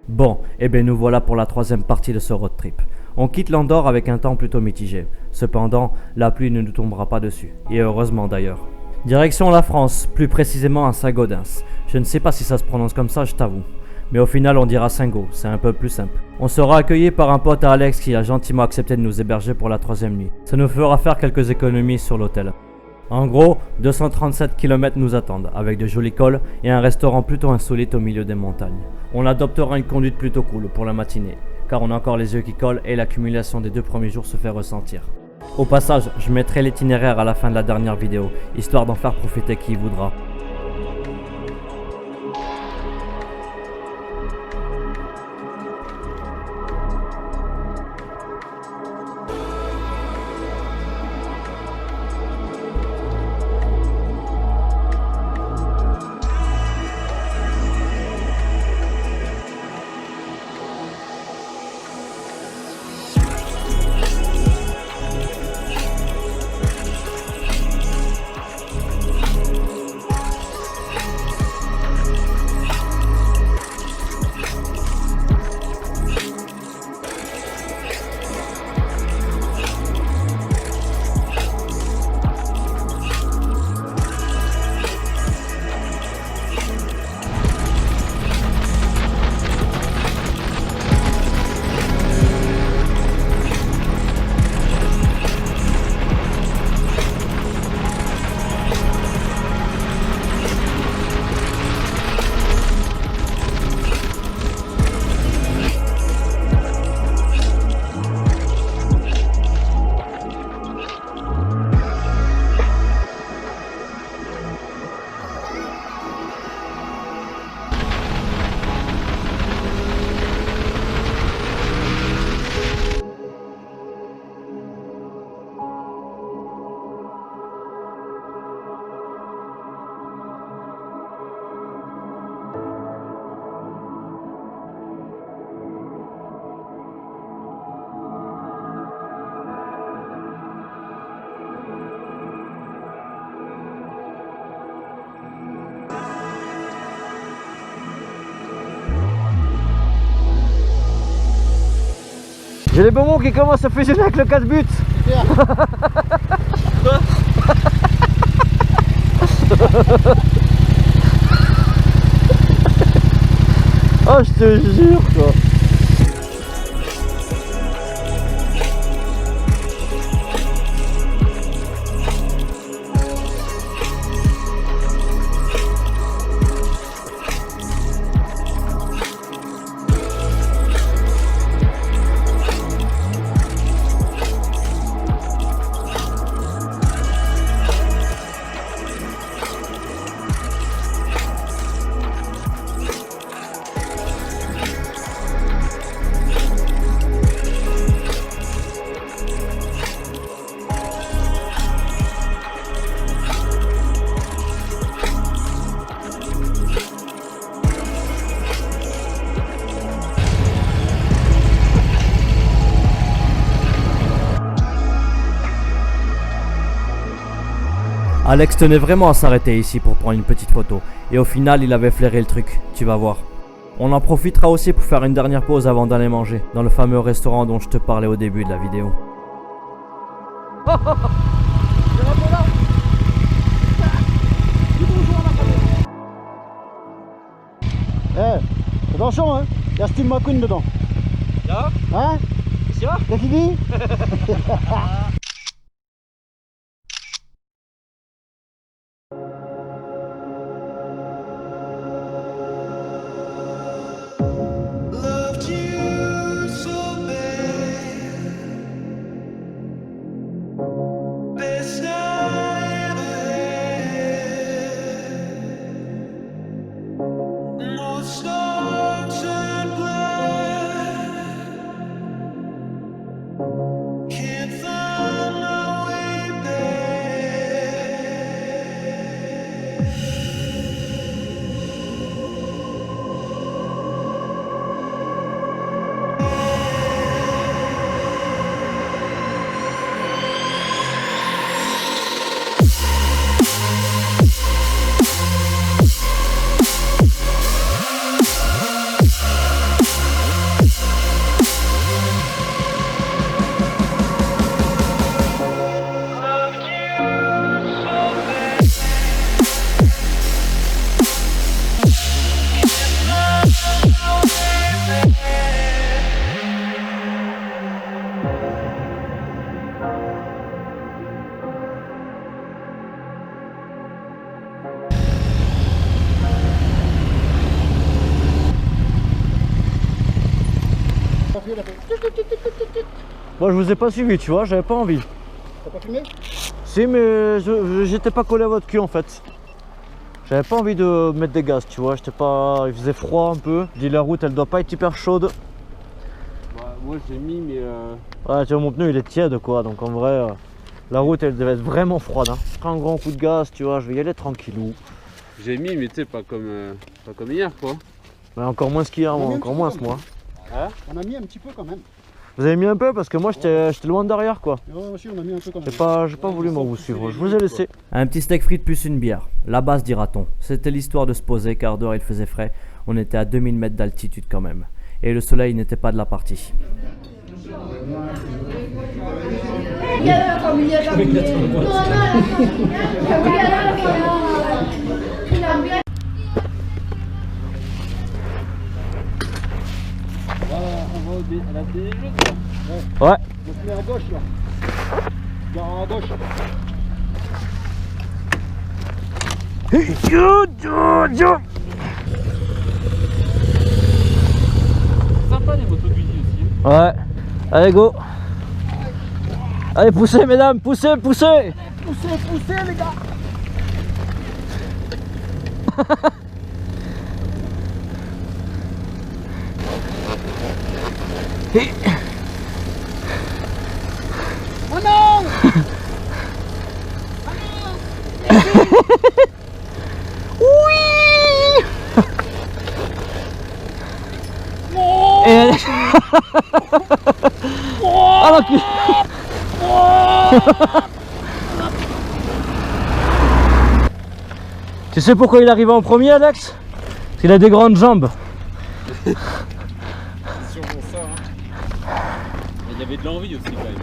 Bon, eh bien nous voilà pour la troisième partie de ce road trip. On quitte l'Andorre avec un temps plutôt mitigé. Cependant, la pluie ne nous tombera pas dessus. Et heureusement d'ailleurs. Direction la France, plus précisément à Saint-Gaudens. Je ne sais pas si ça se prononce comme ça, je t'avoue. Mais au final on dira Saint-Gaud, c'est un peu plus simple. On sera accueillis par un pote à Alex qui a gentiment accepté de nous héberger pour la troisième nuit. Ça nous fera faire quelques économies sur l'hôtel. En gros, 237 km nous attendent, avec de jolis cols et un restaurant plutôt insolite au milieu des montagnes. On adoptera une conduite plutôt cool pour la matinée, car on a encore les yeux qui collent et l'accumulation des 2 premiers jours se fait ressentir. Au passage, je mettrai l'itinéraire à la fin de la dernière vidéo, histoire d'en faire profiter qui voudra. J'ai les bonbons qui commencent à fusionner avec le 4 buts. Quoi? Oh, je te jure quoi. Alex tenait vraiment à s'arrêter ici pour prendre une petite photo, et au final il avait flairé le truc, tu vas voir. On en profitera aussi pour faire une dernière pause avant d'aller manger, dans le fameux restaurant dont je te parlais au début de la vidéo. Eh, attention hein, il y a Steve McQueen dedans. Ja? Hein? C'est sûr? Qu'est-ce qu'il dit? Can't find Moi je vous ai pas suivi, tu vois, j'avais pas envie. T'as pas fumé? Si, mais j'étais pas collé à votre cul en fait. J'avais pas envie de mettre des gaz, tu vois, j'étais pas. Il faisait froid un peu. Je dis la route elle doit pas être hyper chaude. Bah, moi j'ai mis mais Ouais, tu vois, mon pneu il est tiède quoi, donc en vrai, la route elle devait être vraiment froide. Hein. Je prends un grand coup de gaz, tu vois, je vais y aller tranquillou. j'ai mis mais tu sais pas comme hier quoi. Mais encore moins qu'hier, On a mis un encore petit moins peu, moi. Hein? On a mis un petit peu quand même. Vous avez mis un peu parce que moi j'étais loin derrière quoi. Ouais, aussi, on a mis un peu quand même. J'ai pas voulu moi vous suivre, je vous ai laissé. Un petit steak frites plus une bière. La base dira-t-on. C'était l'histoire de se poser car dehors il faisait frais. On était à 2000 mètres d'altitude quand même. Et le soleil n'était pas de la partie. On va à la télé. Ouais. On se met à gauche là. Gare à gauche. Sympa les motos Guzzi aussi. Ouais. Allez go. Allez poussez mesdames, poussez, poussez. Poussez les gars. Oh non. Et allez. Ah la cul. Tu sais pourquoi il arrive en premier Alex? Parce qu'il a des grandes jambes. C'est sûrement ça. Hein. Mais il y avait de l'envie aussi quand même.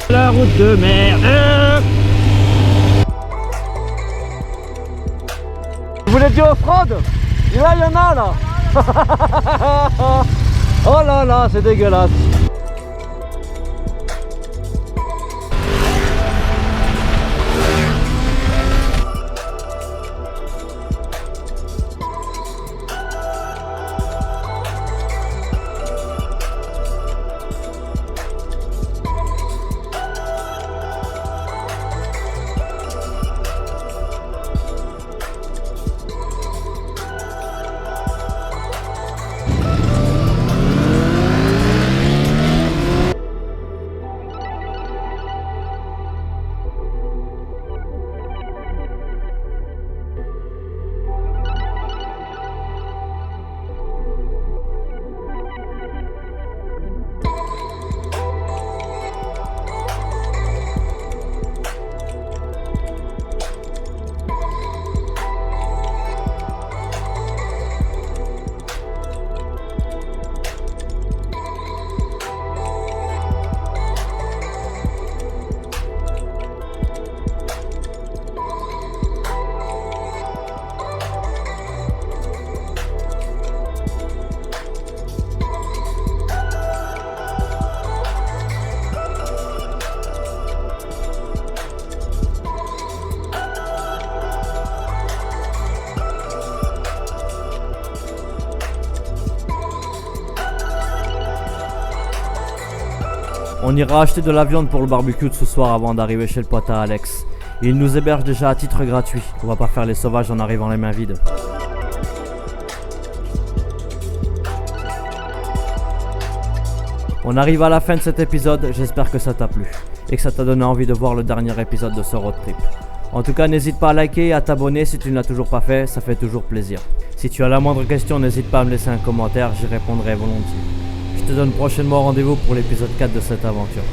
La route de merde. Vous voulez du off-road? Là il y en a là. Oh là là, c'est dégueulasse. On ira acheter de la viande pour le barbecue de ce soir avant d'arriver chez le pote à Alex. Il nous héberge déjà à titre gratuit. On va pas faire les sauvages en arrivant les mains vides. On arrive à la fin de cet épisode, j'espère que ça t'a plu. et que ça t'a donné envie de voir le dernier épisode de ce road trip. En tout cas, n'hésite pas à liker et à t'abonner si tu ne l'as toujours pas fait, ça fait toujours plaisir. Si tu as la moindre question, n'hésite pas à me laisser un commentaire, j'y répondrai volontiers. Je te donne prochainement rendez-vous pour l'épisode 4 de cette aventure.